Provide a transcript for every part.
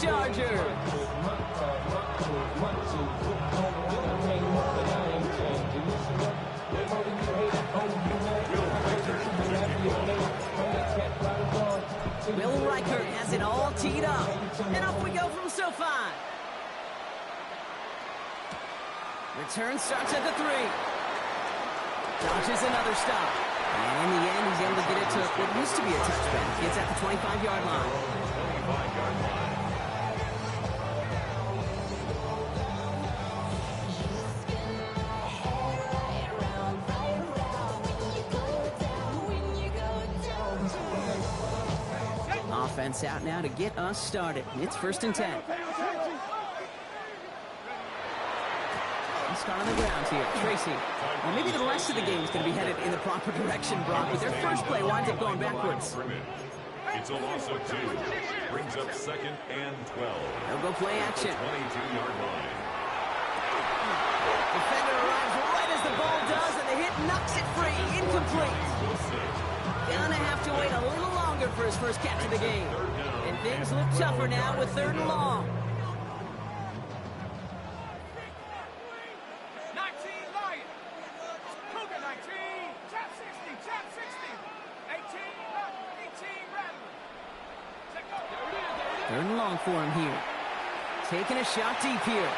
Chargers. Will Reichert has it all teed up. And off we go from SoFi. Return starts at the 3. Dodges another stop. And in the end, he's able to get it to what used to be a touchback. Gets at the 25-yard line. 25-yard line. Offense out now to get us started. It's 1st and 10. Let's start on the ground here. Tracy. Well, maybe the rest of the game is going to be headed in the proper direction, Brock, but their first play winds up going backwards. It's a loss of 2. Brings up 2nd and 12. They'll go play action. 22-yard line. Defender arrives right as the ball does, and the hit knocks it free. Incomplete. Gonna have to wait a little longer for his first catch of the game. And things look tougher now with 3rd and long. 19 Lions. Cougar 19. Tap 60. Tap 60. 18 Rattler. Check go. 3rd and long for him here. Taking a shot deep here.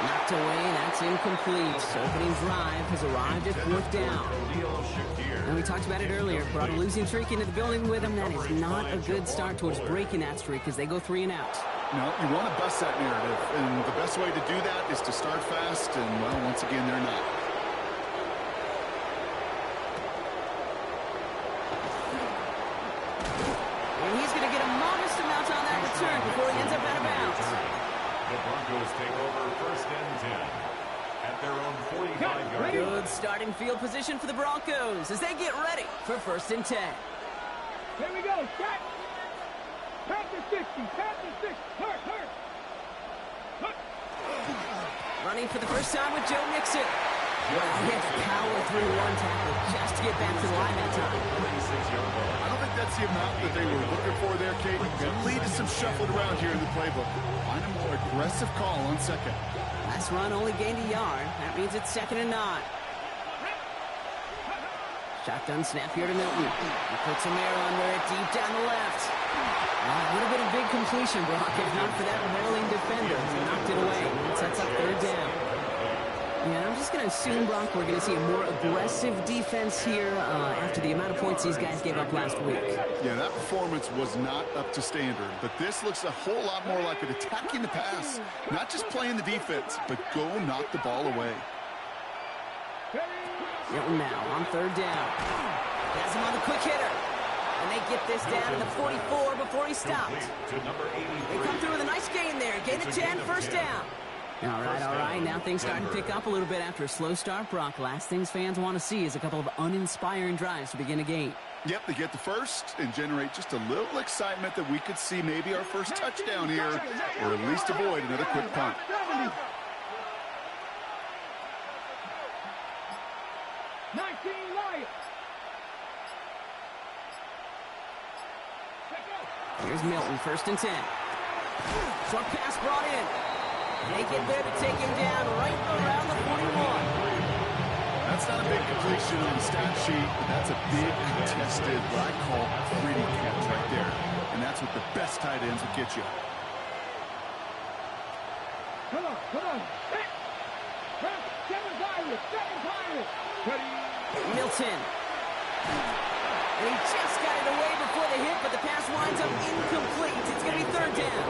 Knocked away, that's incomplete. Opening drive has arrived at 4th down. And we talked about it earlier. Brought a losing streak into the building with them. That is not a good start towards breaking that streak as they go 3 and out. No, you want to bust that narrative. And the best way to do that is to start fast. And, well, once again, they're not. And he's going to get a modest amount on that return before he ends up out of bounds. The Broncos take over 1st and 10 at their own 45-yard line. Good starting field position for the Broncos as they get ready for 1st and 10. Here we go. Shot. Panther 60. Panther 60. Hurt. Running for the first time with Joe Mixon. He had to power through one tackle just to get back to the line that time. I don't think that's the amount that they were looking for there, Kate. Going to lead to some shuffled around here in the playbook. Find a more aggressive call on 2nd. Last run only gained a yard. That means it's 2nd and 9. Shotgun snap here to Milton. He puts Amaro under it deep down the left. It would have been a big completion, Brock, if not for that Maryland defender who knocked it away. It sets up 3rd down. Yeah, I'm just going to assume, Brock, we're going to see a more aggressive defense here after the amount of points these guys gave up last week. Yeah, that performance was not up to standard, but this looks a whole lot more like it attacking the pass. Not just playing the defense, but go knock the ball away. Milton now on 3rd down. Has him on the quick hitter. And they get this down to the 44 before he stopped. They come through with a nice gain there. Gain of 10, 1st down. All right. Now things starting to pick up a little bit after a slow start, Brock. Last things fans want to see is a couple of uninspiring drives to begin a game. Yep, they get the first and generate just a little excitement that we could see maybe our first touchdown here, or at least avoid another quick punt. Here's Milton, 1st and 10. Short pass brought in. They get there to take him down right around the 41. That's not a big completion on the stat sheet, but that's a big contested, what I call pretty catch right there. And that's what the best tight ends will get you. Come on. Seven Pirates. Milton. And he just got it away before the hit, but the pass winds up incomplete. It's going to be 3rd down.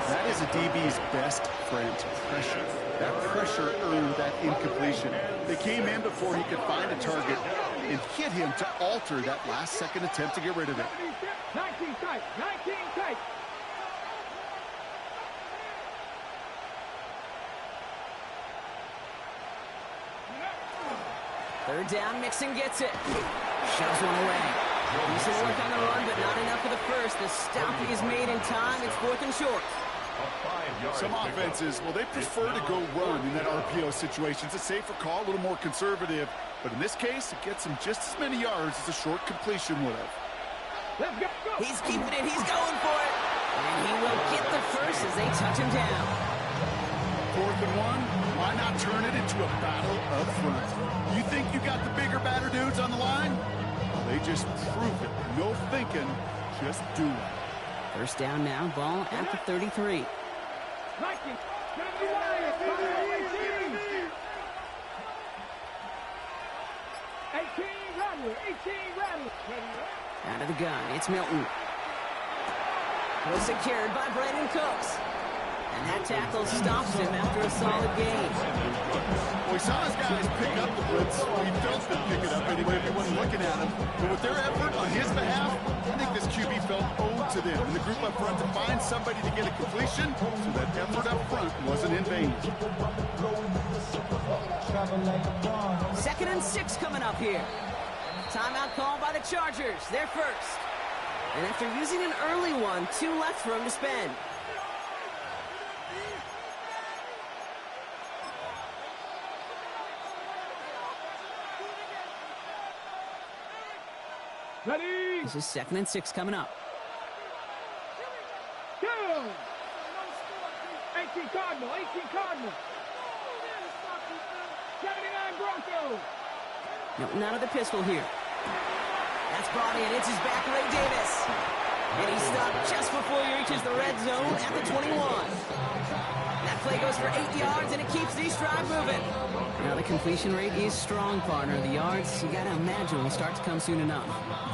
That is a DB's best friend, pressure. That pressure earned that incompletion. They came in before he could find a target and hit him to alter that last-second attempt to get rid of it. 19 tight. 3rd down, Mixon gets it. Shoves one away. Decent work on the run, but not enough for the first. The stop is made in time. It's 4th and short. Some offenses, well, they prefer to go run in that RPO situation. It's a safer call, a little more conservative. But in this case, it gets him just as many yards as a short completion would have. Let's go. He's keeping it. He's going for it. And he will get the first as they touch him down. 4th and 1, why not turn it into a battle up front? You think you got the bigger, badder dudes on the line? Well, they just prove it. No thinking, just do it. First down now, ball at the 33. Out of the gun, it's Milton. Was secured by Brandon Cooks. And that tackle stops him after a solid gain. Well, we saw his guys pick up the blitz. Well, he felt them pick it up anyway if he wasn't looking at him. But with their effort on his behalf, I think this QB felt owed to them. And the group up front to find somebody to get a completion, so that effort up front wasn't in vain. 2nd and 6 coming up here. Timeout called by the Chargers. They're first. And after using an early one, 2 left for him to spend. Ready? This is 2nd and 6 coming up. Go! 18 Cardinal, 18 Cardinal. 79 Broncos. Milton out of the pistol here. That's brought in. It's his back, Ray Davis. And he stopped just before he reaches the red zone at the 21. That play goes for 8 yards, and it keeps the drive moving. Now, the completion rate is strong, partner. The yards, you got to imagine, will start to come soon enough.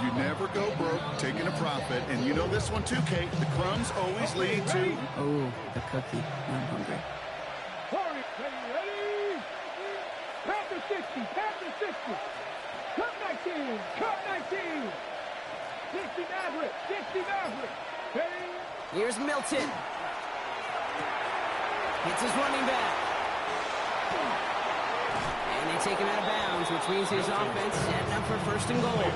You never go broke taking a profit. And you know this one too, Kate. The crumbs always lead to... Oh, the cookie. I'm hungry. Hurry, ready? Panther 60, Panther 60. Cut 19, cut 19. 60 Maverick, 60 Maverick. Ready? Here's Milton. Hits his running back. And they take him out of bounds, which means his offense setting up for 1st and goal.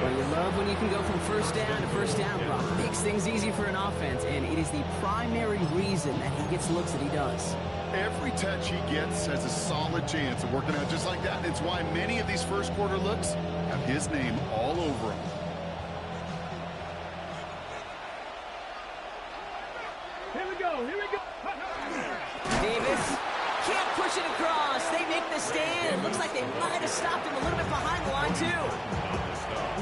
Well, you love when you can go from first down to first down, Brock. Makes things easy for an offense, and it is the primary reason that he gets looks that he does. Every touch he gets has a solid chance of working out just like that. It's why many of these first quarter looks have his name all over them. Here we go, here we go. Davis can't push it across. They make the stand. It looks like they might have stopped him a little bit behind the line, too.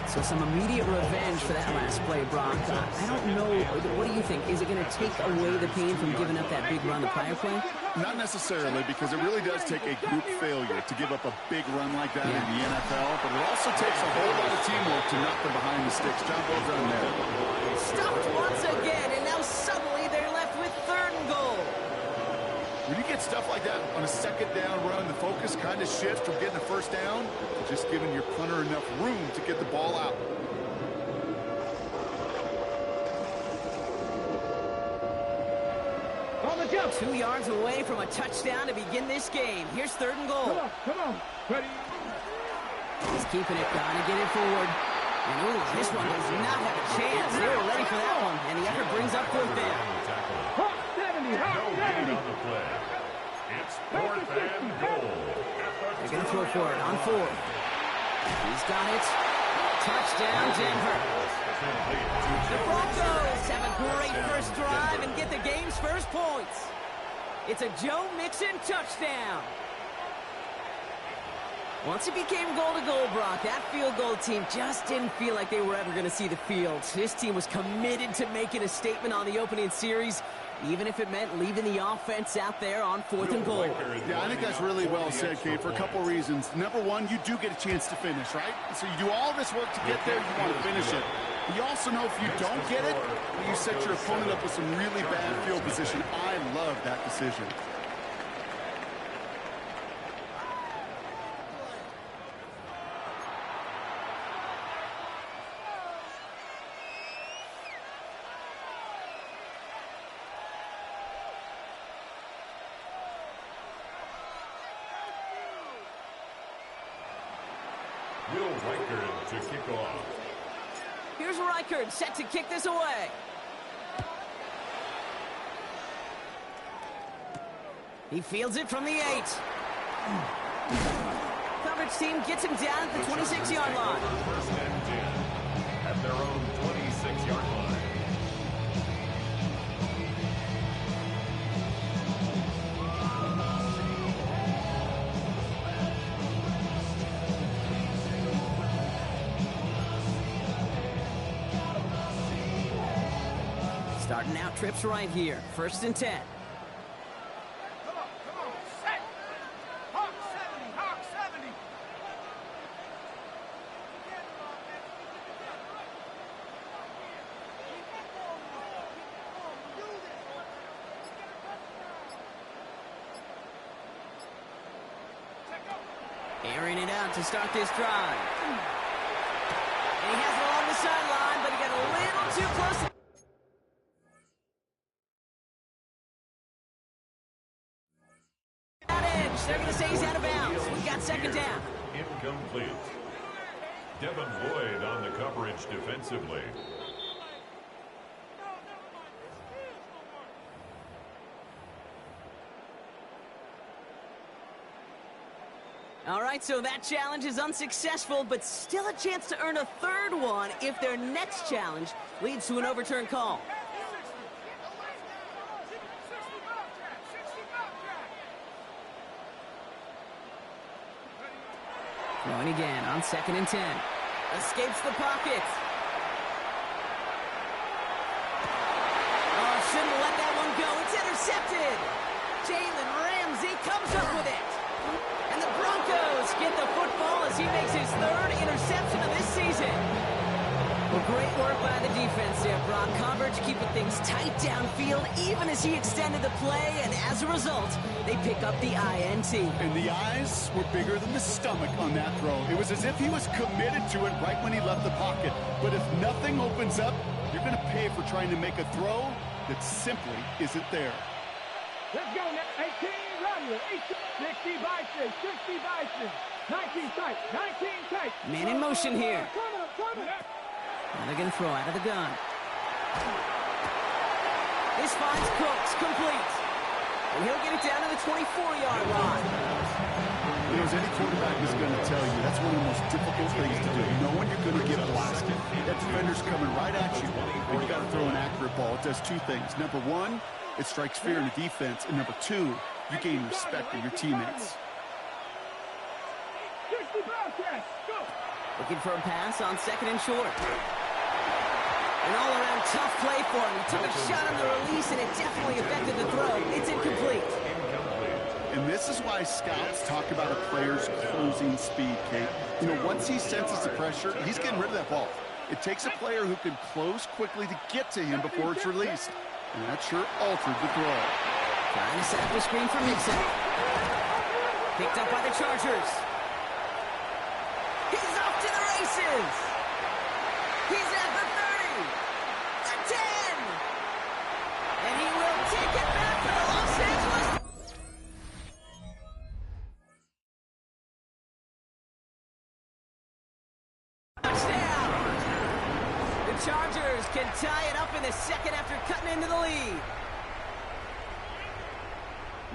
So some immediate revenge for that last play, Brock. I don't know. What do you think? Is it going to take away the pain from giving up that big run the prior play? Not necessarily, because it really does take a group failure to give up a big run like that in the NFL, but it also takes a whole lot of teamwork to knock them behind the sticks. John Bowles on there. Stuffed once again, and now suddenly they're left with 3rd and goal. When you get stuff like that on a 2nd down run, the focus kind of shifts from getting a 1st down to just giving your punter enough room to get the ball out. On the jump. 2 yards away from a touchdown to begin this game. Here's 3rd and goal. Come on. Ready? He's keeping it, trying to get it forward. And ooh, this one does not have a chance. They were ready for that one, and the effort brings up 4th down. Hot 70, No hot gain 70. on the play. It's 4th and goal. They're going to throw for it on 4th. He's got it. Touchdown, Denver. The Broncos have a great first drive and get the game's first points. It's a Joe Mixon touchdown. Once it became goal-to-goal, Brock, that field goal team just didn't feel like they were ever going to see the field. This team was committed to making a statement on the opening series, even if it meant leaving the offense out there on 4th and goal. Yeah, I think that's really well said, Kate, for a couple reasons. Number one, you do get a chance to finish, right? So you do all this work to get there, you want to finish it. But you also know if you don't get it, you set your opponent up with some really bad field position. I love that decision. Will Reichard to kick off. Here's Reichard set to kick this away. He fields it from the 8. Coverage team gets him down at the 26-yard line. First and 10 at their own 26-yard line. Starting out trips right here. 1st and 10. Come on, set. Hawk 70, Hawk 70. Airing it out to start this drive. And he has it along the sideline, but he got a little too close. That edge, they're going to say he's out of bounds. We got 2nd down. Incomplete. Devin Lloyd on the coverage defensively. All right, so that challenge is unsuccessful, but still a chance to earn a 3rd one if their next challenge leads to an overturned call. Throwing again on 2nd and 10. Escapes the pocket. Oh, shouldn't let that one go. It's intercepted. Jalen Ramsey comes up with it. And the Broncos get the football as he makes his 3rd interception of this season. Well, great work by the defense there, Brock. Coverage keeping things tight downfield even as he extended the play, and as a result, they pick up the INT. And the eyes were bigger than the stomach on that throw. It was as if he was committed to it right when he left the pocket. But if nothing opens up, you're going to pay for trying to make a throw that simply isn't there. Let's go now. 18, Rodney. 60 Bison, 60 Bison. 19 tight, 19 tight. Man in motion here. Coming up. Now they're going to throw out of the gun. This finds Cooks, complete. And he'll get it down to the 24-yard line. You know, as any quarterback is going to tell you, that's one of the most difficult things to do. Knowing you're going to get blasted. That defender's coming right at you. And you got to throw an accurate ball. It does 2 things. Number 1, it strikes fear in the defense. And number 2, you gain respect of your teammates. 60 Bobcats, go. Looking for a pass on 2nd and short. An all-around tough play for him. He took a shot on the release, and it definitely affected the throw. It's incomplete. And this is why scouts talk about a player's closing speed, Kate. You know, once he senses the pressure, he's getting rid of that ball. It takes a player who can close quickly to get to him before it's released. And that sure altered the throw. Trying to set up a screen for Mixon. Picked up by the Chargers. He's off to the races. He's at the 30. The 10. And he will take it back for the Los Angeles. Touchdown. The Chargers can tie it up in the 2nd after cutting into the lead.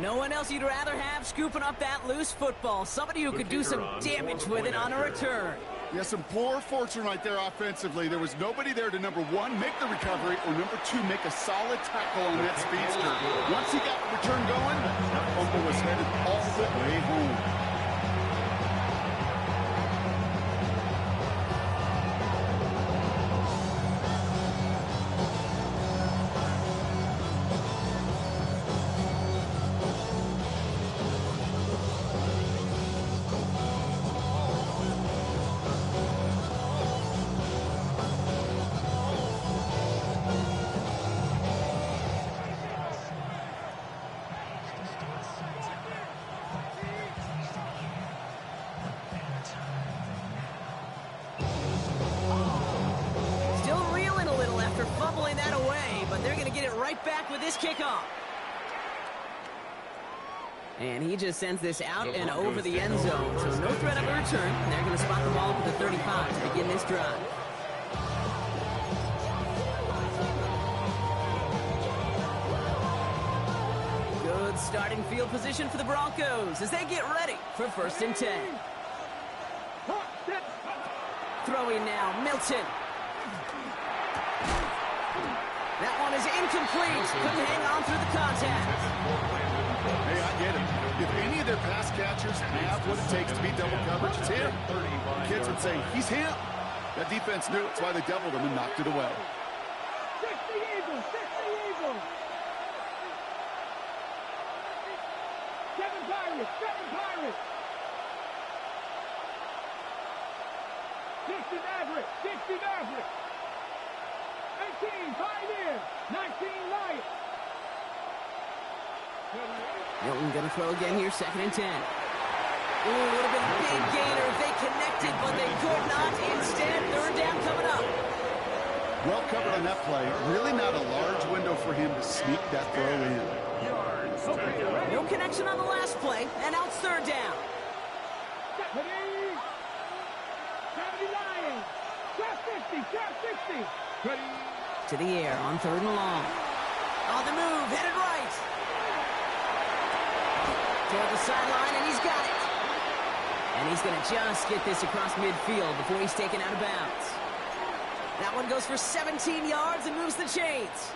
No one else you'd rather have scooping up that loose football. Somebody who could do some damage with it on a return. Yeah, some poor fortune right there offensively. There was nobody there to, number 1, make the recovery, or number 2, make a solid tackle on that speedster. Once he got the return going, that fumble was headed all the way home. Fumbling that away, but they're going to get it right back with this kickoff. And he just sends this out and over the end zone, so no threat of a return. And they're going to spot the ball at the 35 to begin this drive. Good starting field position for the Broncos as they get ready for 1st and 10. Throwing now, Milton. That one is incomplete. Couldn't hang on through the contact. Hey, I get it. If any of their pass catchers have what it takes to beat double coverage, it's him. The kids would say, he's him. That defense knew it. That's why they doubled him and knocked it away. 60 Eagles, 60 Eagles. 7 Pirates, 7 Pirates. 60 Mavericks, 60 Mavericks. 18 Pioneers, 19 Lions. Milton going to throw again here, 2nd and 10. Ooh, would have been a big gainer if they connected, but they could not. Instead, 3rd down coming up. Well covered on that play. Really not a large window for him to sneak that throw in. No connection on the last play, and now it's 3rd down. 70 Lions, trap 50, trap 60. Ready. To the air on 3rd and long. On the move, headed right. Toward the sideline, and he's got it. And he's going to just get this across midfield before he's taken out of bounds. That one goes for 17 yards and moves the chains.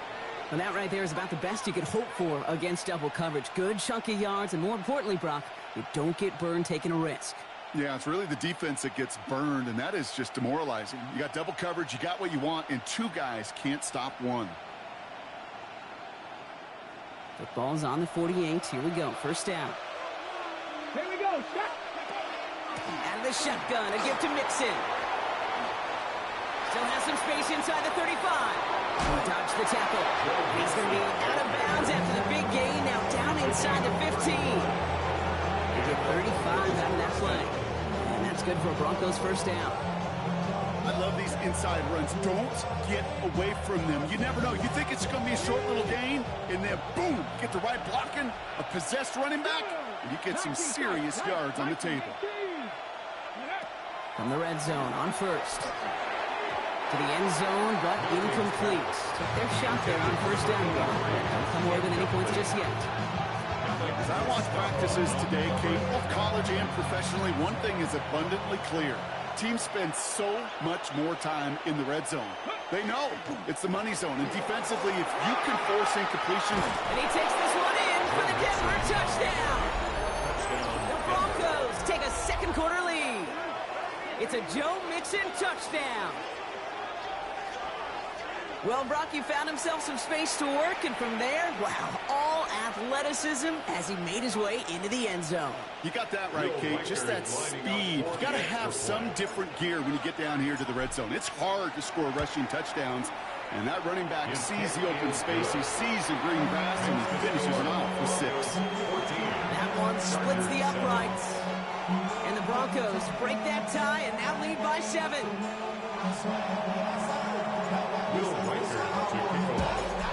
And that right there is about the best you could hope for against double coverage. Good chunky yards, and more importantly, Brock, you don't get burned taking a risk. Yeah, it's really the defense that gets burned, and that is just demoralizing. You got double coverage, you got what you want, and 2 guys can't stop one. Football's on the 48. Here we go. 1st down. Here we go. Shot. Out of the shotgun. A gift to Mixon. Still has some space inside the 35. He dodged the tackle. He's going to be out of bounds after the big gain. Now down inside the 15. They get 35 out of that play. And that's good for a Broncos 1st down. I love these inside runs. Don't get away from them. You never know. You think it's going to be a short little gain, and then boom, get the right blocking, a possessed running back, and you get some serious yards on the table. From the red zone on 1st. To the end zone, but incomplete. Took their shot there on 1st down. Don't come away with any points just yet. As I watch practices today, Kate, both college and professionally, one thing is abundantly clear. Teams spend so much more time in the red zone. They know it's the money zone, and defensively, if you can force incompletions. And he takes this one in for the Denver touchdown. The Broncos take a 2nd quarter lead. It's a Joe Mixon touchdown. Well, Brock, he found himself some space to work, and from there, wow, all athleticism as he made his way into the end zone. You got that right, Kate. Just that speed. You got to have some different gear when you get down here to the red zone. It's hard to score rushing touchdowns, and that running back sees the open space, he sees the green grass, and he finishes it off with 6. That one splits the uprights, and the Broncos break that tie and now lead by 7.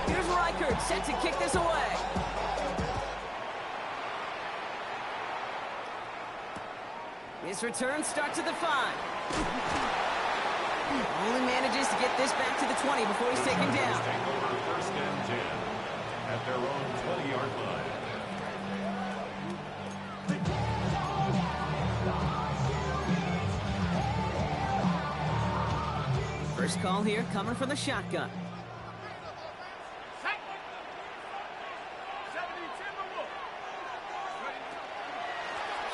Here's Reichert set to kick this away. This return starts at the 5. Only manages to get this back to the 20 before he's taken down. Take over 1st and 10 at their own 20-yard line. First call here coming from the shotgun.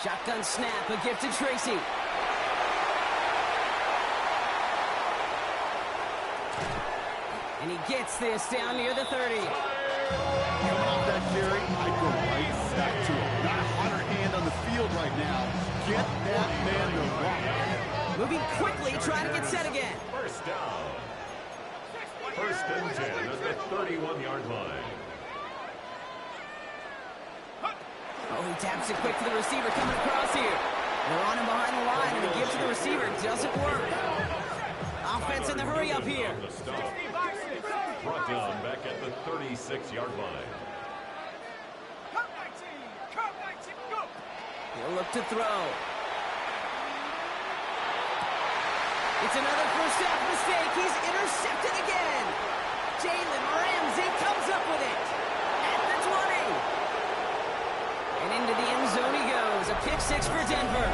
Shotgun snap, a gift to Tracy. And he gets this down near the 30. Coming off that carry, I'd go right back to him. Not a hotter hand on the field right now. Get that man to rock. Moving quickly, trying to get set again. 1st down. 1st and 10 at the 31-yard line. Oh, he taps it quick to the receiver coming across here. They're on him behind the line, and the give to the receiver doesn't work. Offense in the hurry up here. Brought down back at the 36-yard line. He'll look to throw. It's another first half mistake. He's intercepted again. Jalen Ramsey comes up with it at the 20. And into the end zone he goes. A pick 6 for Denver.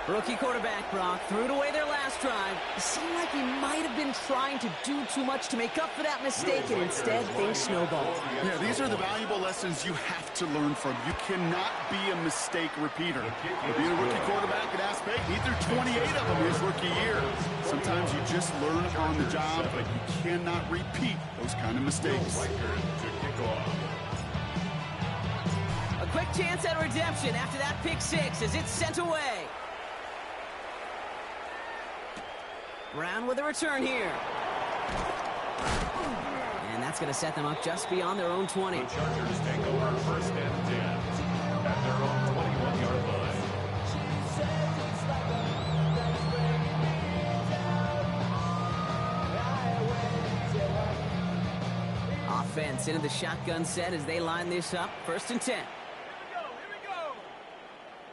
Rookie quarterback Brock threw it away their last drive. It seemed like he might have been trying to do too much to make up for that mistake, and instead things snowballed. Yeah, these are the valuable lessons you have to learn from. You cannot be a mistake repeater. But being a rookie quarterback at Aspect, he threw 28 of them his rookie year. Sometimes you just learn on the job, but you cannot repeat those kind of mistakes. To kick off. A quick chance at redemption after that pick six as it's sent away. Brown with a return here. And that's going to set them up just beyond their own 20. The Chargers take over first and 10 at their own 21-yard line. Offense into the shotgun set as they line this up. First and 10. Here we go.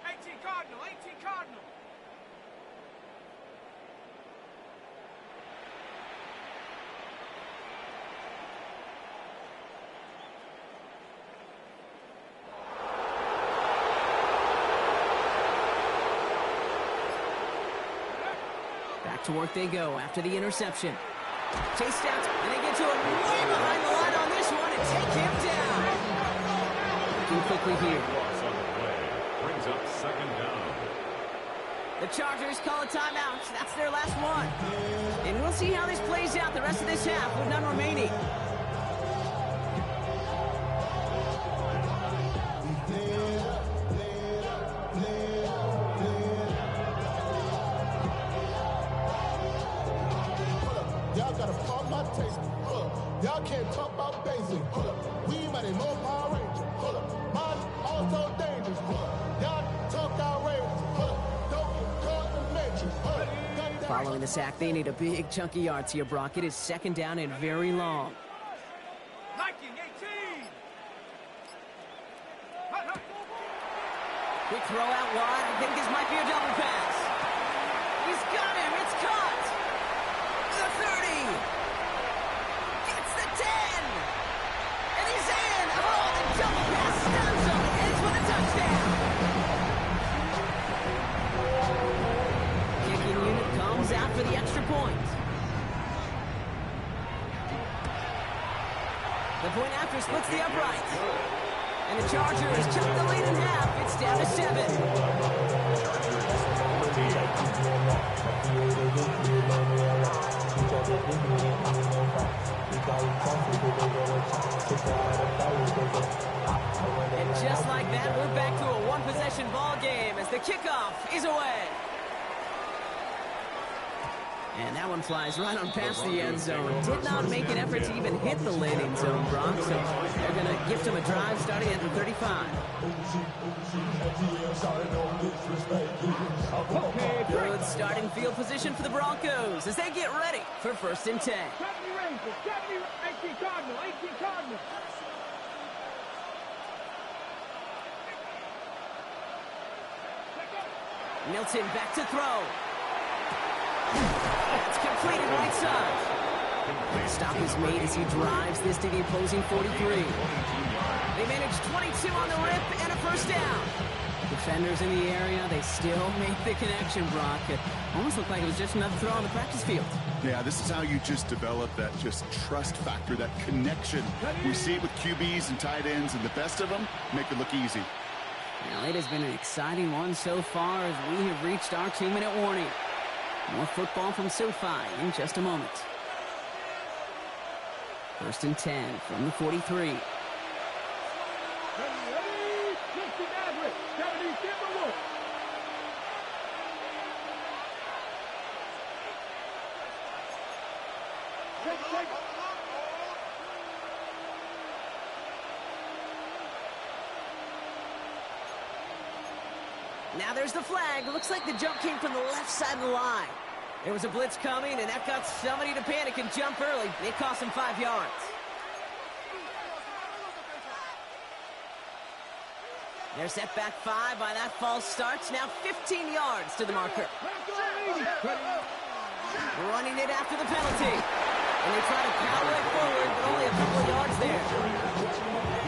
18 Cardinal, 18 Cardinal. Back to work they go after the interception. Chased out, and they get to him way behind the line on this one and take him down. Looking quickly here. Loss on the play brings up second down. The Chargers call a timeout. That's their last one. And we'll see how this plays out the rest of this half with none remaining. Y'all gotta pump my taste. Y'all can't talk about basic. We might have more Power Ranger. Mine also dangerous. Y'all talk outrageous. Don't get caught in the matrix. Following the sack, they need a big chunky yards here, Brock. It is second down and very long. Liking 18. Quick throw out wide. I think this might be a double pass. He's got him. It's caught. The 30. Gets the 10. And he's in. Oh, the double pass stuns him. Ends with a touchdown. Kicking unit comes out for the extra point. The point after splits the upright. And the Chargers cut the lead in half. It's down to 7. And just like that, we're back to a one-possession ball game as the kickoff is away. And that one flies right on past the end zone. Did not make an effort to even hit the landing zone, Brock. So they're going to gift him a drive starting at the 35. Good starting field position for the Broncos as they get ready for first and 10. 70 Rangers, 70, 18 Cardinal, 18 Cardinal. Milton back to throw. It's completed right side. The stop is made as he drives this to the opposing 43. They manage 22 on the rip and a first down. Defenders in the area, they still make the connection, Brock. It almost looked like it was just another throw on the practice field. Yeah, this is how you just develop that just trust factor, that connection. We see it with QBs and tight ends, and the best of them make it look easy. Well, it has been an exciting one so far as we have reached our 2-minute warning. More football from SoFi in just a moment. First and 10 from the 43. 60 Maverick, 70 Timberwolves. Now there's the flag. Looks like the jump came from the left side of the line. There was a blitz coming, and that got somebody to panic and jump early. It cost him 5 yards. They're set back 5 by that false start. Now 15 yards to the marker. Running it after the penalty. And they try to power it forward, but only a couple of yards there.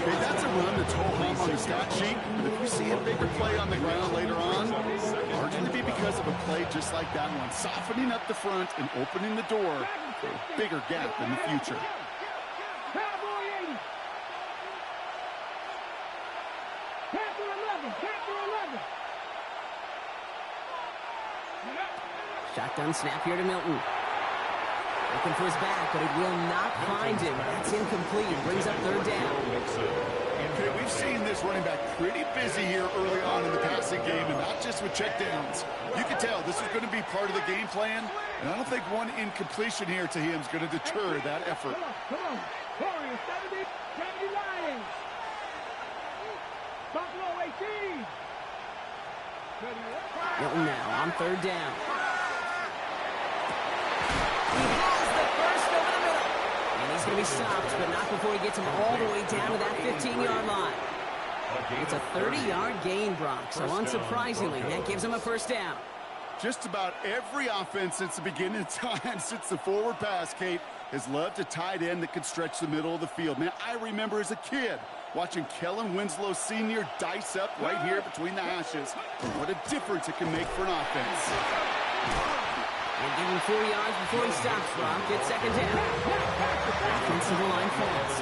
Hey, that's a run that's all home on the stat sheet, but if you see a bigger play on the ground later on, margin to be because of a play just like that one, softening up the front and opening the door for a bigger gap in the future. Cowboy 80. Panther 11, Panther 11. Shotgun snap here to Milton. Looking for his back, but it will not find him. That's incomplete. It brings up third down. Okay, we've seen this running back pretty busy here early on in the passing game, and not just with checkdowns. You can tell this is going to be part of the game plan, and I don't think one incompletion here to him is going to deter that effort. Come on. Warriors 70, 79. Buffalo 18. Hilton now on third down. He has the first over the middle. And he's going to be stopped, but not before he gets him all the way down to that 15-yard line. It's a 30-yard gain, Brock, so unsurprisingly, that gives him a first down. Just about every offense since the beginning of time, since the forward pass, Kate, has loved a tight end that could stretch the middle of the field. Man, I remember as a kid watching Kellen Winslow Sr. dice up right here between the hashes. What a difference it can make for an offense. And give him 4 yards before he stops, Brock. It's second down. Offensive line fast.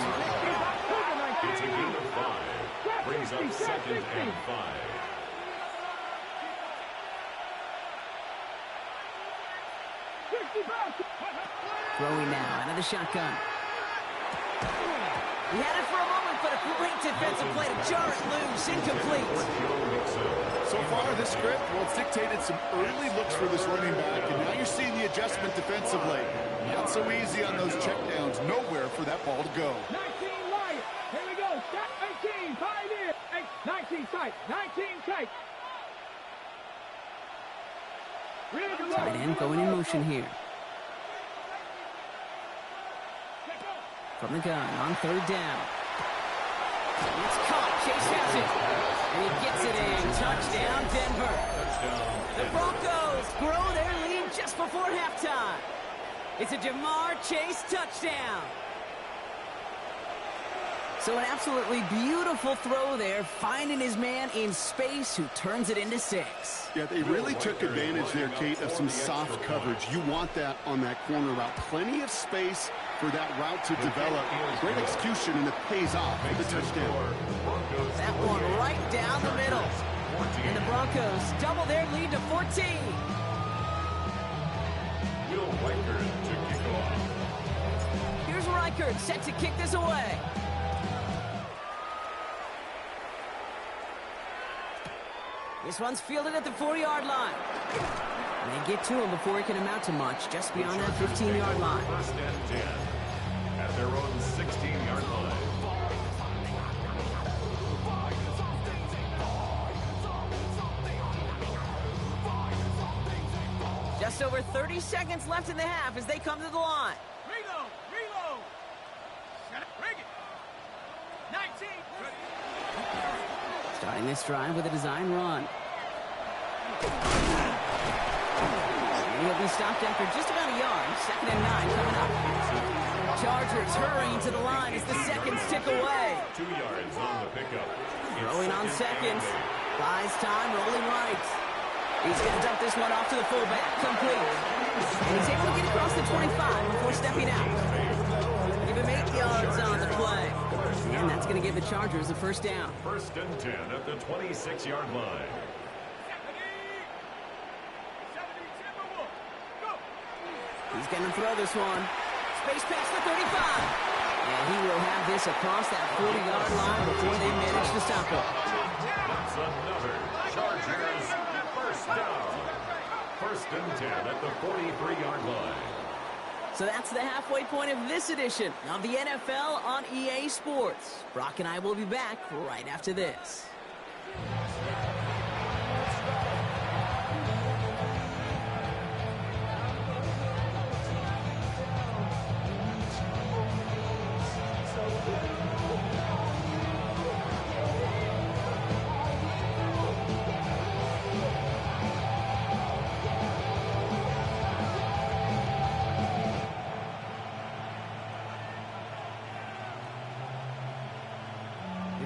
It's a gain of 5. Brings up second and 5. Throwing now, another shotgun. He had it for a moment, but a great defensive play to jar it loose, incomplete. So far, this script, well, it's dictated some early looks for this running back, and now you're seeing the adjustment defensively. Not so easy on those checkdowns. Nowhere for that ball to go. 19 light. Here we go. Step 18. 5 in. 19 tight. 19 tight. Tight end going in motion here. From the gun on third down. It's caught. Chase has it. And he gets it in. Touchdown, Denver. The Broncos grow their lead just before halftime. It's a Jamar Chase touchdown. So an absolutely beautiful throw there, finding his man in space who turns it into 6. Yeah, they really took advantage there, Kate, of some soft coverage. You want that on that corner route. Plenty of space for that route to develop. Great execution, and it pays off with the touchdown. That one right down the middle. And the Broncos double their lead to 14. Will Reichard to kick off. Here's Reichard set to kick this away. This one's fielded at the 4-yard line. And they get to him before he can amount to much, just beyond that 15-yard line. First and 10 at their own 16-yard line. Just over 30 seconds left in the half as they come to the line. Reload. Shut it. Bring it. 19. Starting this drive with a design run. And he'll be stopped after just about a yard. Second and 9 coming up. Chargers hurrying to the line as the seconds tick away. 2 yards on the pickup. Throwing on seconds. Buys time, rolling right. He's going to dump this one off to the fullback. Complete. And he's able to get across the 25 before stepping out. Give him 8 yards on the play. And that's going to give the Chargers a first down. First and 10 at the 26-yard line. He's going to throw this one. Space past the 35. And he will have this across that 40-yard line before they manage to stop him. That's another Chargers first down. First and 10 at the 43-yard line. So that's the halfway point of this edition of the NFL on EA Sports. Brock and I will be back right after this.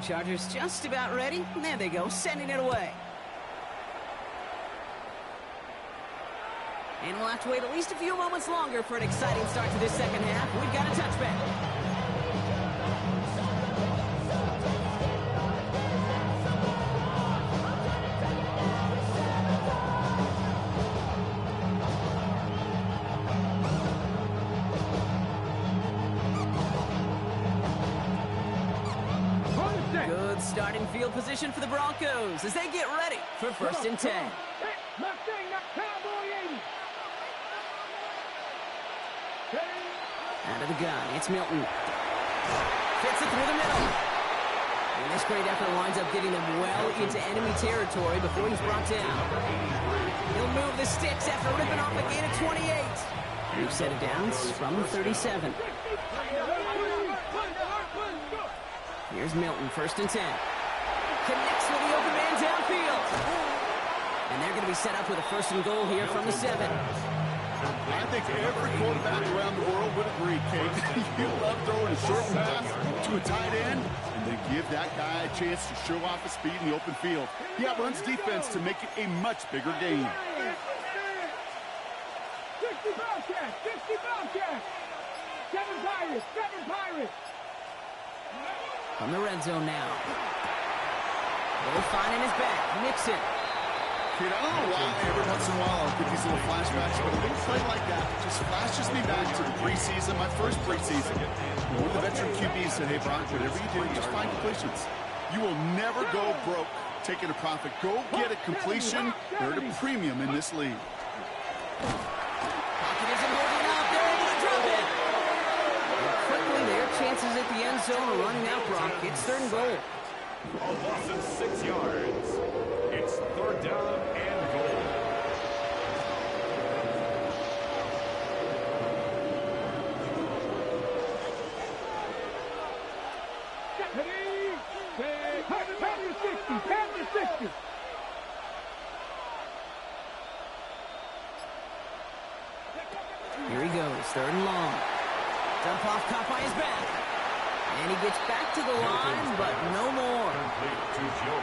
Chargers just about ready. There they go, sending it away. And we'll have to wait at least a few moments longer for an exciting start to this second half. We've got a touchback. Starting field position for the Broncos as they get ready for first and 10. Mustang, not Cowboy 80. Out of the gun, it's Milton. Fits it through the middle. And this great effort winds up getting them well into enemy territory before he's brought down. He'll move the sticks after ripping off a gain of 28. New set of downs from the 37. Here's Milton, first and 10. Connects with the open man downfield. And they're going to be set up with a first and goal here from the 7. I think every quarterback around the world would agree, Kate. You love throwing a short pass to a tight end and then give that guy a chance to show off his speed in the open field. He outruns defense to make it a much bigger game. 60 Bobcats, 60 Bobcats. 7 Pirates, 7 Pirates. From the red zone now. Will find in his back. Nixon. Kate, I don't know why every once in a while I'll get these little flashbacks, but a big play like that just flashes me back to the preseason, my first preseason. One of the veteran QBs said, hey, Brock, whatever you do, just find completions. You will never go broke taking a profit. Go get a completion. They're at a premium in this league. Pocket isn't holding up. They're able to drop it. And quickly, their chances at the end zone are running out, Brock. It's third and goal. A loss of 6 yards. It's third down and goal. Panther 60, Panther 60. Here he goes, third and long. Dump off, caught by his back. And he gets back to the line, but no more.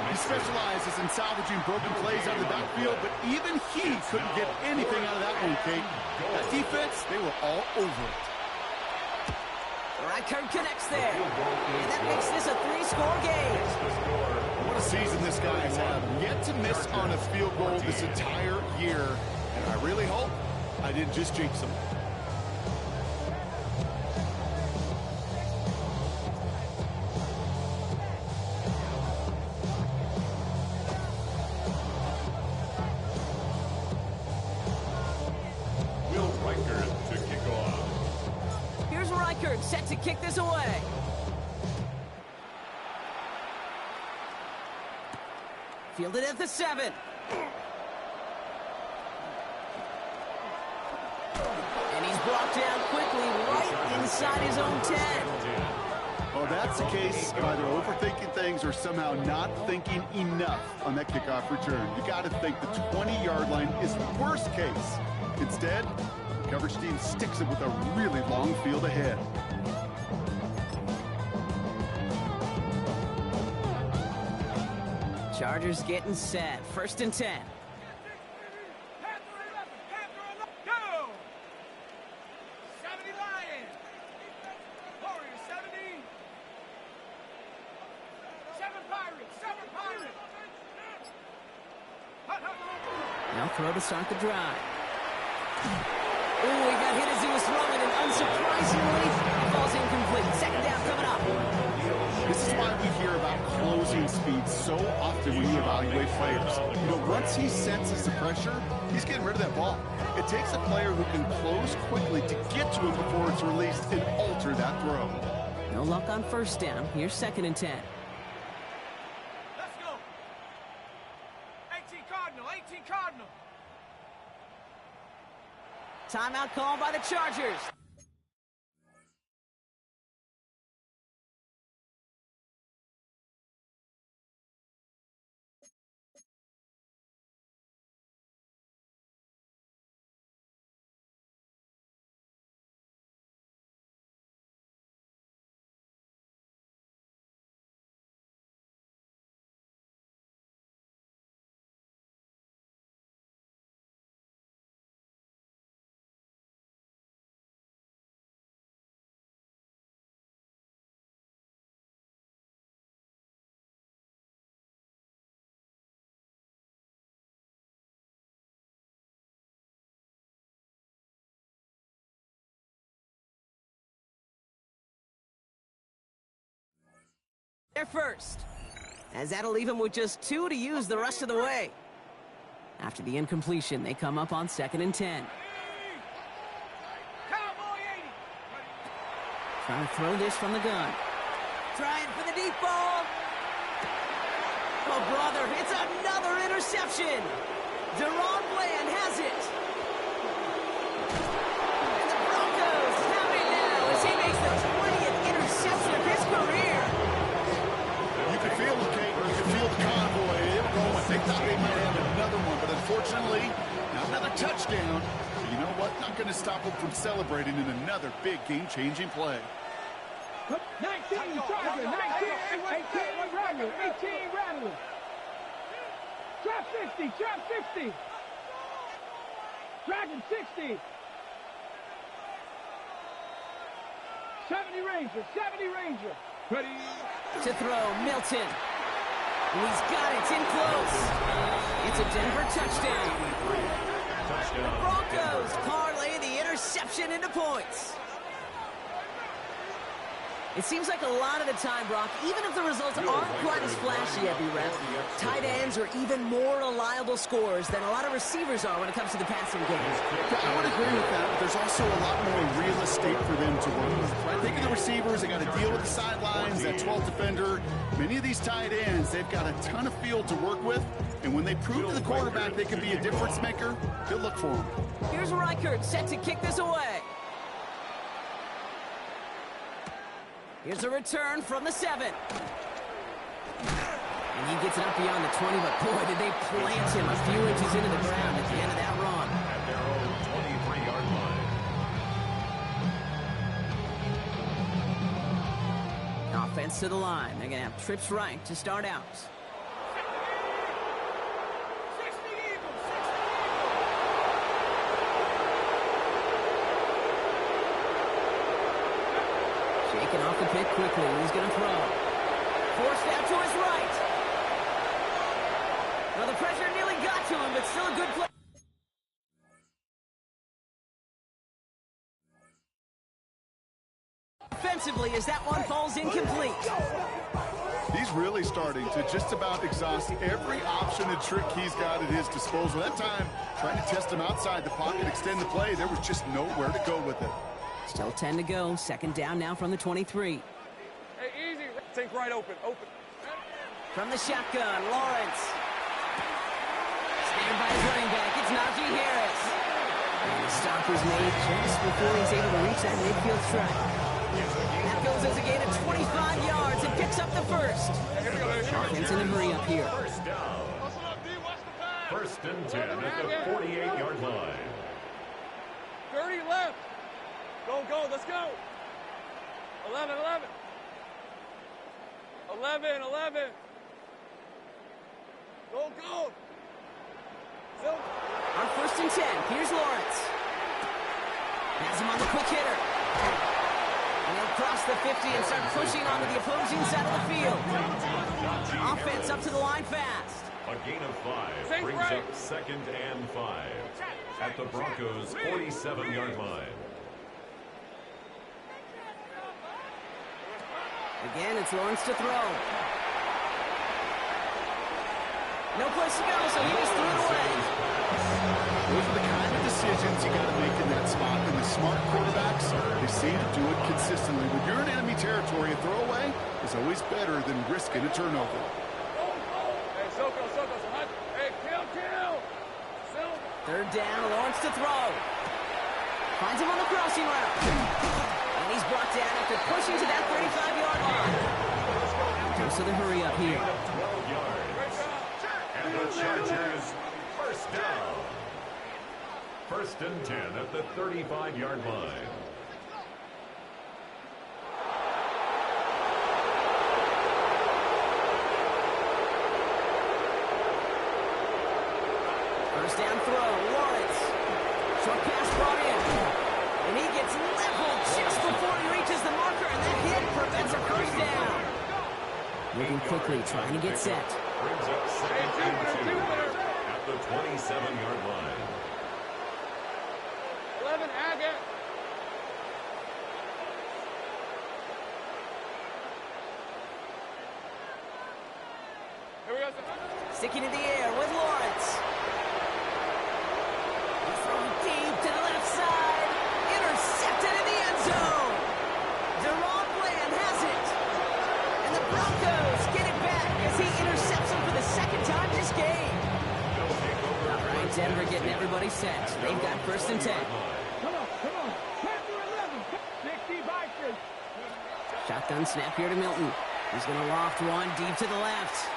He specializes in salvaging broken plays out of the backfield, but even he couldn't get anything out of that one, Kate. That defense, they were all over it. Reichard connects there. And that makes this a 3-score game. What a season this guy has had. Yet to miss on a field goal this entire year. And I really hope I didn't just jinx him. Set to kick this away. Fielded at the 7. And he's brought down quickly right inside his own 10. Well, that's the case of either overthinking things or somehow not thinking enough on that kickoff return. You got to think the 20-yard line is worst case. Instead, the coverage team sticks it with a really long field ahead. Chargers getting set. First and 10. Panther 11, go! 70 Lions. Warriors 70. 7 Pirates, 7 Pirates. Now throw to start the drive. Ooh, he got hit as he was throwing, and unsurprisingly, falls incomplete. Second down coming up. This is why we hear about closing speed so often when you evaluate players. You know, once he senses the pressure, he's getting rid of that ball. It takes a player who can close quickly to get to it before it's released and alter that throw. No luck on first down. Here's second and 10. Let's go. 18 Cardinal, 18 Cardinal. Timeout called by the Chargers. They're first. as that'll leave him with just 2 to use the rest of the way. After the incompletion, they come up on 2nd and 10. Trying to throw this from the gun. Trying for the deep ball. Oh, brother, it's another interception. Deron Bland has it. And the Broncos have it now as he makes the 20th interception of his career. You could feel the cake, you could feel the convoy. They were going. They thought they might have another one, but unfortunately, not another touchdown. But you know what? Not going to stop them from celebrating in another big game-changing play. 19 Charger, 19, 18 Rattler, 18 Rattler. Trap 60, trap 60. Dragon 60. 70 Ranger, 70 Ranger. Ready. To throw, Milton. And he's got it, it's in close. It's a Denver touchdown. The Broncos parlay the interception into points. It seems like a lot of the time, Brock, even if the results aren't quite as flashy at B-Rep, tight ends are even more reliable scorers than a lot of receivers are when it comes to the passing game. Yeah, I would agree with that, but there's also a lot more real estate for them to work with. Right? Think of the receivers, they got to deal with the sidelines, that 12th defender. Many of these tight ends, they've got a ton of field to work with, and when they prove to the quarterback they can be a difference maker, they'll look for them. Here's Reichert set to kick this away. Here's a return from the 7. And he gets it up beyond the 20, but boy, did they plant him a few inches into the ground at the end of that run. At their own 23-yard line. Offense to the line. They're going to have trips right to start out. Shaking off the pick quickly. He's going to throw. Forced out to his right. Well, the pressure nearly got to him, but still a good play. Offensively, as that one falls incomplete. He's really starting to just about exhaust every option and trick he's got at his disposal. That time, trying to test him outside the pocket, extend the play, there was just nowhere to go with it. Still 10 to go. 2nd down now from the 23. Hey, easy. Take right open. From the shotgun, Lawrence. Stand by his running back. It's Najee Harris. And the stop was made just before he's able to reach that midfield strike. That goes as a gain of 25 yards and picks up the first. Offense in a hurry up here. First down. 1st and 10 at the 48-yard line. 30 left. Go, let's go. 11. 11. Go. On 1st and 10, here's Lawrence. Has him on the quick hitter. And he'll cross the 50 and start pushing onto the opposing side of the field. Offense up to the line fast. A gain of 5 brings up 2nd and 5 at the Broncos' 47-yard line. Again, it's Lawrence to throw. No place to go, so he just threw it away. Those are the kind of decisions you got to make in that spot. And the smart quarterbacks, they seem to do it consistently. When you're in enemy territory, a throwaway is always better than risking a turnover. Hey, Soko. Hey, kill. 3rd down, Lawrence to throw. Finds him on the crossing route. And he's brought down after pushing to that 35-yard line. Goes to the hurry up here. 12 yards. And the Chargers, first down. 1st and 10 at the 35-yard line. First down throw, Lawrence. Short pass brought in. And he gets leveled just before he reaches the marker, and that hit prevents a first down. Moving quickly, trying to get set. Brings up 2nd and 2 at the 27-yard line. 11, Agate. Sticking in the air with Lawrence. He's throwing deep to the left side. Intercepted in the end zone. Deron Bland has it. And the Broncos get it back as he intercepts him for the second time this game. All right, Denver getting everybody set. They've got 1st and 10. Come on. 10 to 11. 60 by 6. Shotgun snap here to Milton. He's going to loft one deep to the left.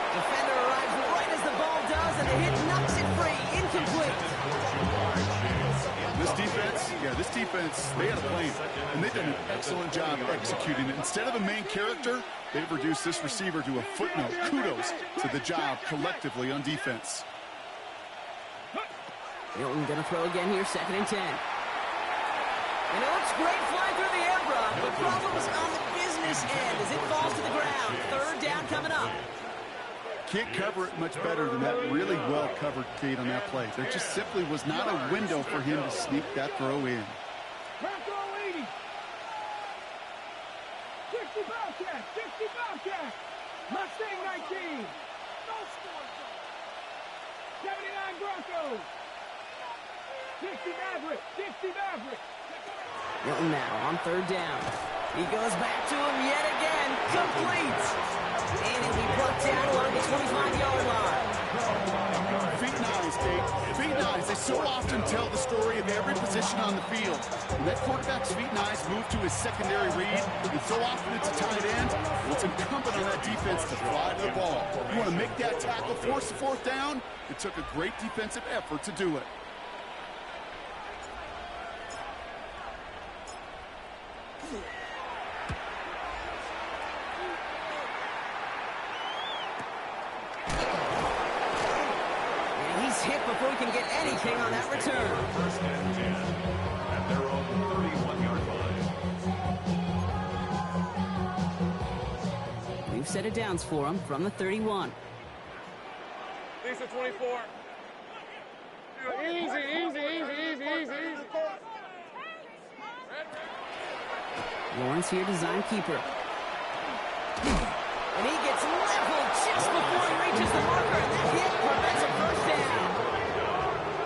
Defender arrives right as the ball does, and the hit knocks it free. Incomplete. This defense, they had a plan, and they've done an excellent job executing it. Instead of a main character, they've reduced this receiver to a footnote. Kudos to the job collectively on defense. Milton going to throw again here, 2nd and 10. And it looks great flying through the air, Brock. The problem is on the business end as it falls to the ground. 3rd down coming up. Can't cover it much better than that really well-covered gate on that play. There just simply was not a window for him to sneak that throw in. Bronco leading. 60 Bobcats. Mustang 19. 79 Broncos. 60 Maverick. Milton now on 3rd down. He goes back to him yet again. Complete. And he'll be brought down along the 25-yard line. Feet nice, Dave. Feet nice. They so often tell the story in every position on the field. When that quarterback's feet nice move to his secondary read, and so often it's a tight end, well, it's incumbent on that defense to fly to the ball. You want to make that tackle, force the 4th down? It took a great defensive effort to do it. Hit before he can get anything on that return. 1st and 10 at their own 31-yard line. We've set it downs for him from the 31. Lisa 24. Easy. Lawrence here, design keeper. And he gets leveled just before he reaches the marker, and that hit prevents a 1st down.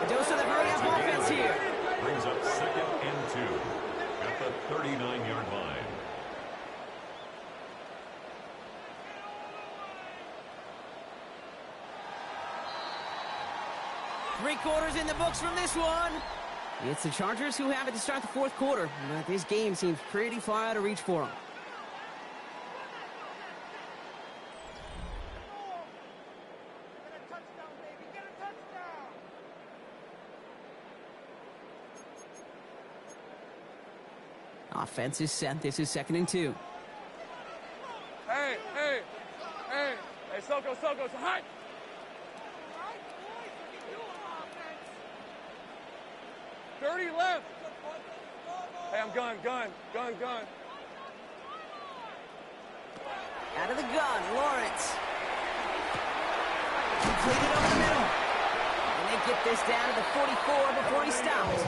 A dose of the hurry-up offense here. Brings up 2nd and 2 at the 39-yard line. Three quarters in the books from this one. It's the Chargers who have it to start the 4th quarter, but this game seems pretty far out of reach for them. Offense is set. This is 2nd and 2. Hey, Soko, hi! 30 left. Hey, I'm gun. Out of the gun, Lawrence. Completed over the middle. And they get this down to the 44 before he stops.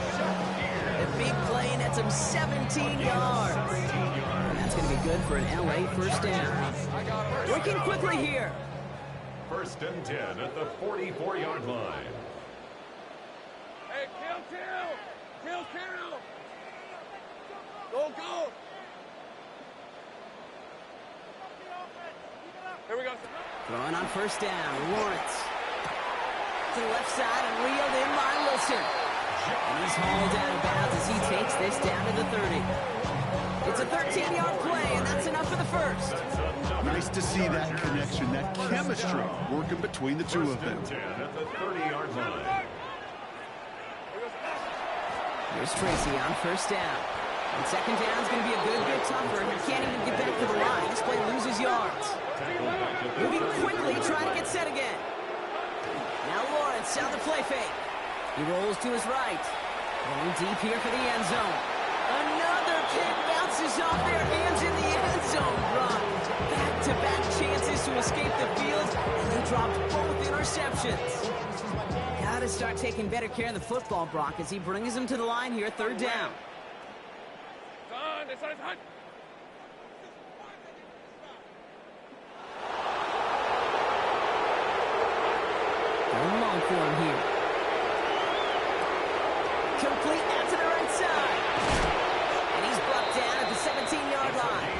The big play nets him 17 yards. And that's going to be good for an LA 1st down. Working quickly here. 1st and 10 at the 44-yard line. Hey, kill! Go! Here we go. Throwing on 1st down, Lawrence. To the left side and reeled in by Wilson. And he's hauled out of bounds as he takes this down to the 30. It's a 13-yard play, and that's enough for the 1st. Nice to see that connection, that chemistry working between the two of them. 10 at the 30-yard line. Here's Tracy on 1st down. And 2nd down is going to be a good bit tougher. He can't even get back to the line. This play loses yards. Moving quickly, trying to get set again. Now Lawrence out the play fake. He rolls to his right. Going deep here for the end zone. Another kick bounces off their hands in the end zone. Brock. Back-to-back chances to escape the field, and they dropped both interceptions. Got to start taking better care of the football, Brock, as he brings him to the line here, 3rd down. for him here. Complete out to the right side. And he's brought down at the 17-yard line.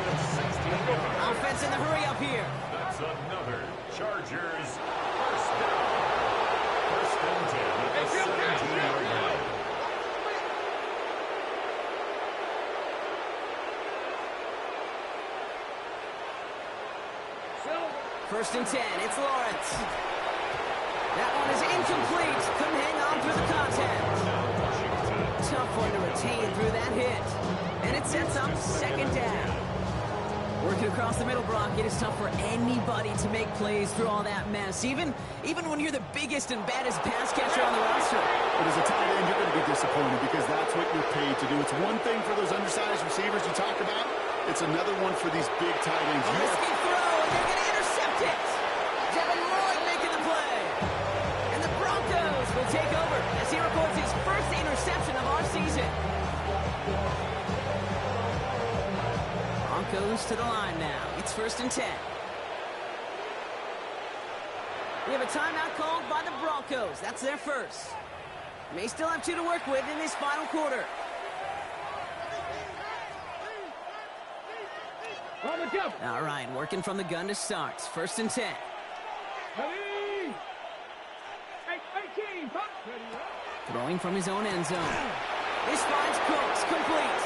Offense in the hurry up here. That's another Chargers first down. First and 10 at the 17-yard line. First and 10, it's Lawrence. That one is incomplete. Couldn't hang on through the contact. Tough one to retain through that hit. And it sets up second down. Working across the middle, Brock, it is tough for anybody to make plays through all that mess, even when you're the biggest and baddest pass catcher on the roster. But as a tight end, you're going to be disappointed because that's what you're paid to do. It's one thing for those undersized receivers you talk about. It's another one for these big tight ends. A risky throw, and they're going to intercept it. Devin Lloyd making the play. And the Broncos will take over as he records his first interception of our season. Broncos to the line now. It's first and 10. We have a timeout called by the Broncos. That's their first. May still have 2 to work with in this final quarter. All right, working from the gun to start. First and 10. Ready? 18, Throwing from his own end zone. This finds Cooks, complete.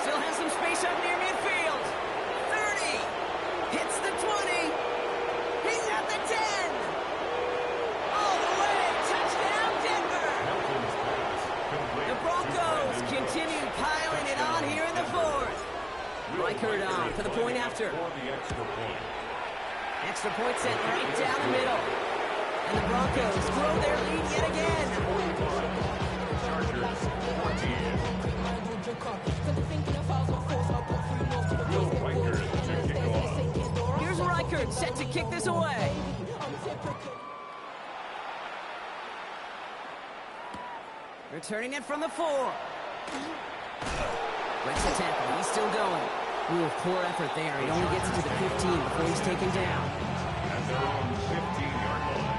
Still has some space up near midfield. 30. Hits the 20. He's at the 10. All the way. Touchdown, Denver. The Broncos continue piling it on here in the fourth. Reichert on for the point after. Extra point sent right down the middle. And the Broncos grow their lead yet again. Here's Reichert set to kick this away. Returning it from the 4. Breaks the tackle. He's still going. Ooh, poor effort there. He only gets it to the 15 before he's taken down. At their own 15-yard line.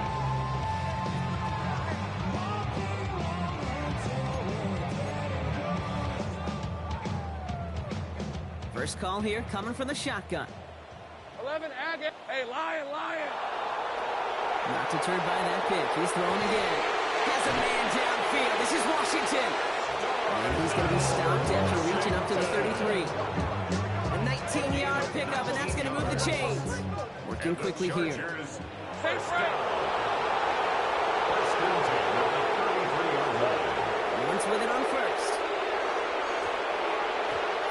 First call here coming from the shotgun. 11, Agate. Hey, Lion. Not deterred by that pick. He's throwing again. Has a man downfield. This is Washington. And he's going to be stopped after reaching up to the 33. A 19-yard pickup, and that's going to move the chains. Working quickly here. First and 10 at the 33-yard line. Lawrence with it on first.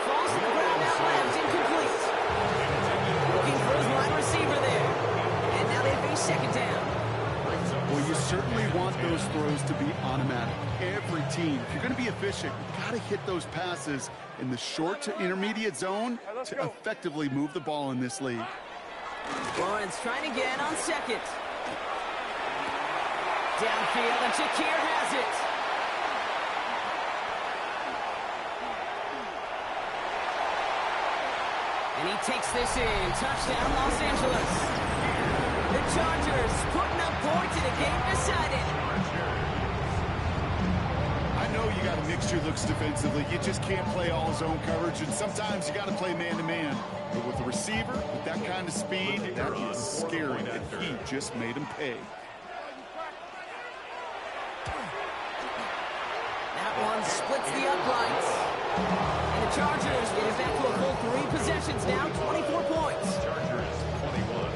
Falls to the ground out left, incomplete. Looking for his wide receiver there. And now they face second down. Well, you certainly want those throws to be automatic. Every team, if you're going to be efficient, you've got to hit those passes in the short to intermediate zone to effectively move the ball in this league. Lawrence trying again on second. Downfield, and Shakir has it. And he takes this in. Touchdown, Los Angeles. The Chargers putting up points in a game decided. I know you got a mixture looks defensively. You just can't play all zone coverage, and sometimes you got to play man-to-man. But with the receiver, with that kind of speed, that is scary, and he just made him pay. That one splits the uprights. And the Chargers get it back to a full 3 possessions now, 24 points. Chargers 21.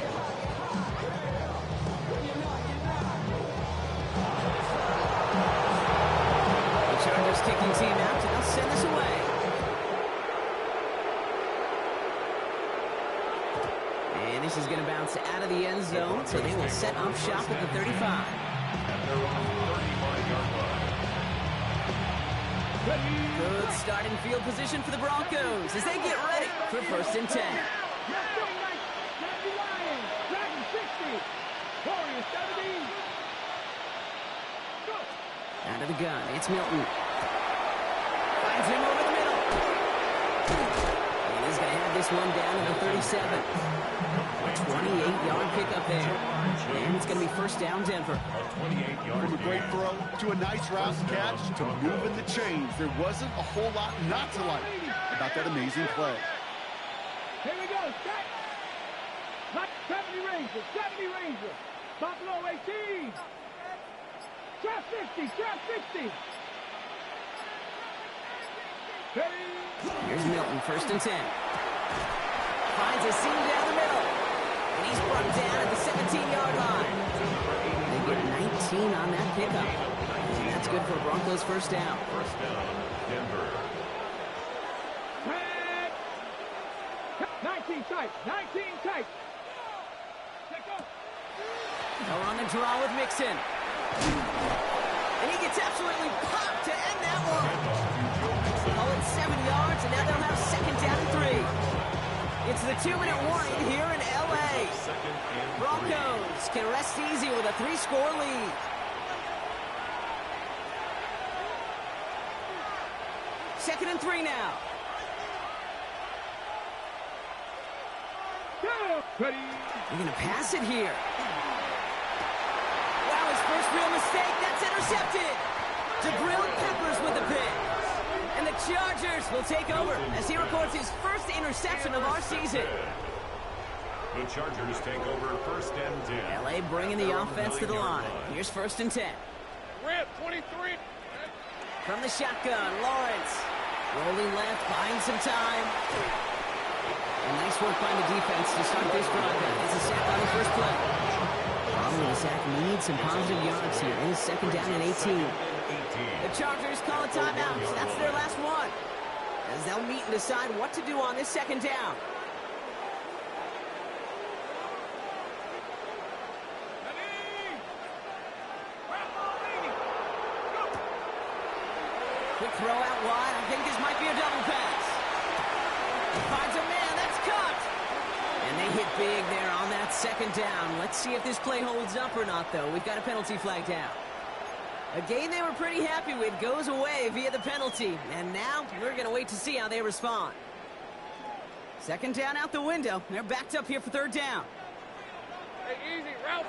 The Chargers kicking team out to now send this away. And this is going to bounce out of the end zone, so they will set up shop at the 35. At their own 35-yard line. Good starting field position for the Broncos as they get ready for first and 10. Let's go, Lions. 60. Warriors 70. Go. Out of the gun, it's Milton. Finds him over the middle. And he's going to have this this one down to the 37. A 28-yard pickup there. And it's going to be first down, Denver. From a great throw to a nice route catch to moving the chains, there wasn't a whole lot not to like about that amazing play. Here we go. Set. 70 Rangers. 70 Rangers. Buffalo 18. Trap 60. Trap 60. Here's Milton, first and 10. Finds a seam down the middle. And he's brought down at the 17-yard line. They get 19 on that pickup. And that's good for Broncos first down. First down, Denver. 19 tight. 19 tight. They're on the draw with Mixon. And he gets absolutely popped to end that one. Call it 7 yards, and now they'll have second down and 3. It's the 2-minute warning here in L.A. Broncos can rest easy with a 3-score lead. Second and 3 now. Ready. They're going to pass it here. Wow, his first real mistake. That's intercepted. Jabril Peppers with the pick. And the Chargers will take over as he records his first interception of our season. The Chargers take over first and 10. L.A. bringing the offense to the line. Here's first and 10. Red 23. From the shotgun, Lawrence. Rolling left, buying some time. And nice work by the defense to start this drive. It's a sack on the first play. Probably the sack needs some positive yards here. It is second down and 18. The Chargers call a timeout. So that's their last one. As they'll meet and decide what to do on this second down. Quick throw out wide. I think this might be a double pass. He finds a man. That's caught. And they hit big there on that second down. Let's see if this play holds up or not, though. We've got a penalty flag down. A game they were pretty happy with goes away via the penalty. And now we're going to wait to see how they respond. Second down out the window. They're backed up here for third down. Hey, easy. Route.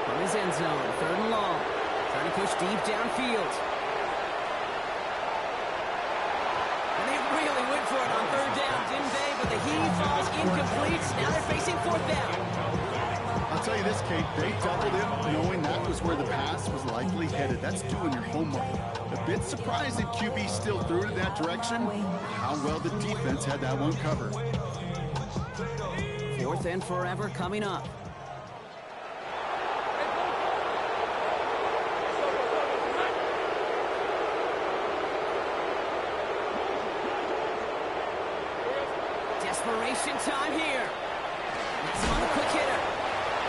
From his end zone, third and long. Trying to push deep downfield. And they really went for it on third down, didn't they? But the heave falls incomplete. Now they're facing fourth down. I'll tell you this, Kate, they doubled him knowing that was where the pass was likely headed. That's doing your homework. A bit surprising QB still threw it in that direction. How well the defense had that one covered. Fourth and forever coming up. Desperation time here. It's on the quick hitter.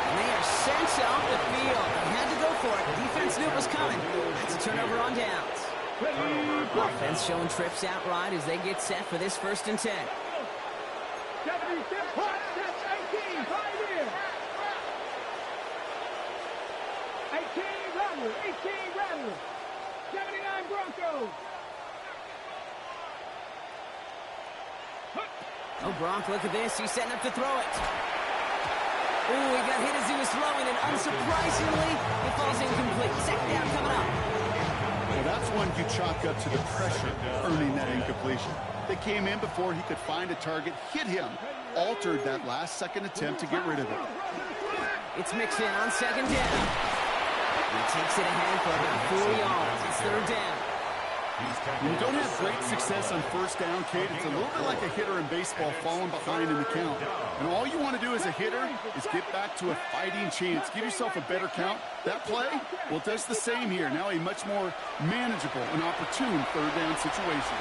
And they are sent off the field. They had to go for it. The defense knew it was coming. That's a turnover on downs. Offense showing trips outright as they get set for this first and 10. 76. That's 18. Right here. 18 Rattler. 18 Rattler. 79 Broncos. Oh, Gronk, look at this. He's setting up to throw it. Ooh, he got hit as he was throwing, and unsurprisingly, it falls incomplete. Second down coming up. Well, that's one you chalk up to the pressure earning that incompletion. They came in before he could find a target, hit him, altered that last-second attempt to get rid of it. It's Mixon on second down. He takes it ahead for about 4 yards. It's third down. When you don't have great success on first down, Kate, it's a little bit like a hitter in baseball falling behind in the count. And all you want to do as a hitter is get back to a fighting chance. Give yourself a better count. That play, well, it does the same here. Now a much more manageable and opportune third down situation.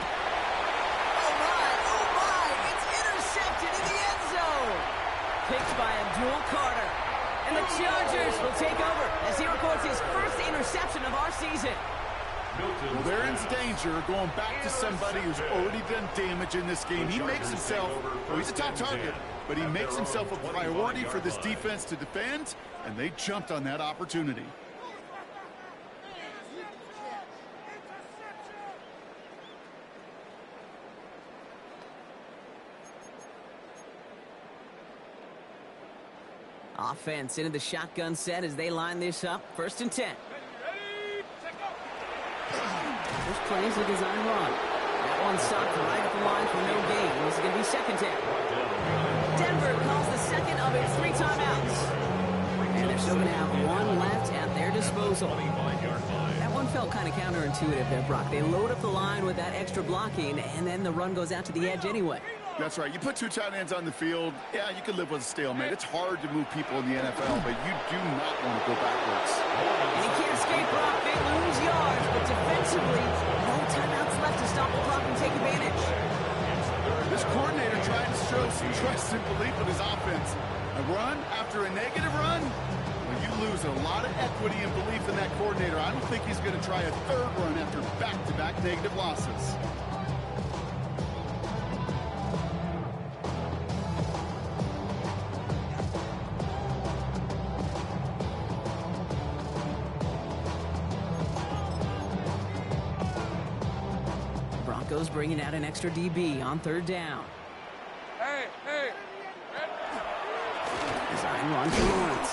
Oh, my, it's intercepted in the end zone. Picked by Abdul Carter. And the Chargers will take over as he records his first interception of our season. Well, they're in danger going back to somebody who's already done damage in this game. He makes himself, well, he's a top target, but he makes himself a priority for this defense to defend, and they jumped on that opportunity. Offense into the shotgun set as they line this up. 1st and 10. There's plays a design run. That one stopped right at the line for no gain. This is going to be 2nd down. Denver calls the second of its 3 timeouts. And they're still going to have 1 left at their disposal. That one felt kind of counterintuitive there, Brock. They load up the line with that extra blocking, and then the run goes out to the edge anyway. That's right. You put 2 tight ends on the field, yeah, you can live with a stalemate. It's hard to move people in the NFL, but you do not want to go backwards. And he can't escape, Brock. They lose yards, but defensively, no timeouts left to stop the clock and take advantage. This coordinator trying to show some trust and belief in his offense. A run after a negative run? Well, you lose a lot of equity and belief in that coordinator. I don't think he's going to try a 3rd run after back-to-back negative losses. Broncos bringing out an extra DB on 3rd down. Design run for Lawrence.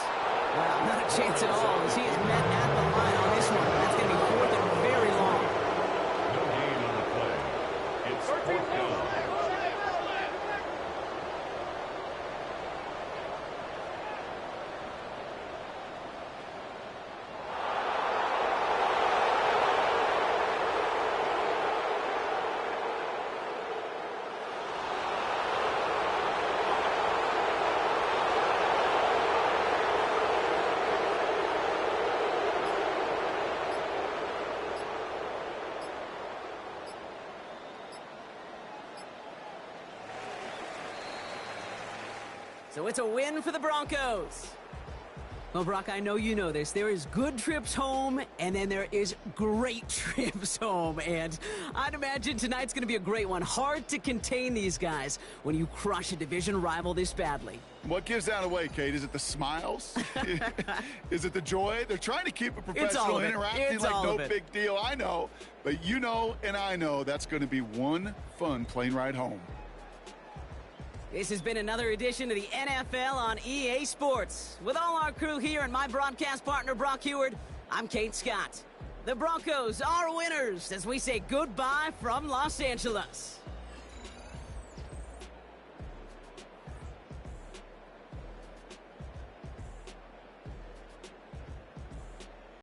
Wow, not a chance at all as he is met at the line on this one. That's going to be 4th and very long. No gain on the play. It's 4th down. So it's a win for the Broncos. Well, Brock, I know you know this. There is good trips home, and then there is great trips home. And I'd imagine tonight's going to be a great one. Hard to contain these guys when you crush a division rival this badly. What gives that away, Kate? Is it the smiles? Is it the joy? They're trying to keep it professional, interacting like no big deal. I know. But you know and I know that's going to be one fun plane ride home. This has been another edition of the NFL on EA Sports. With all our crew here and my broadcast partner, Brock Huard, I'm Kate Scott. The Broncos are winners as we say goodbye from Los Angeles.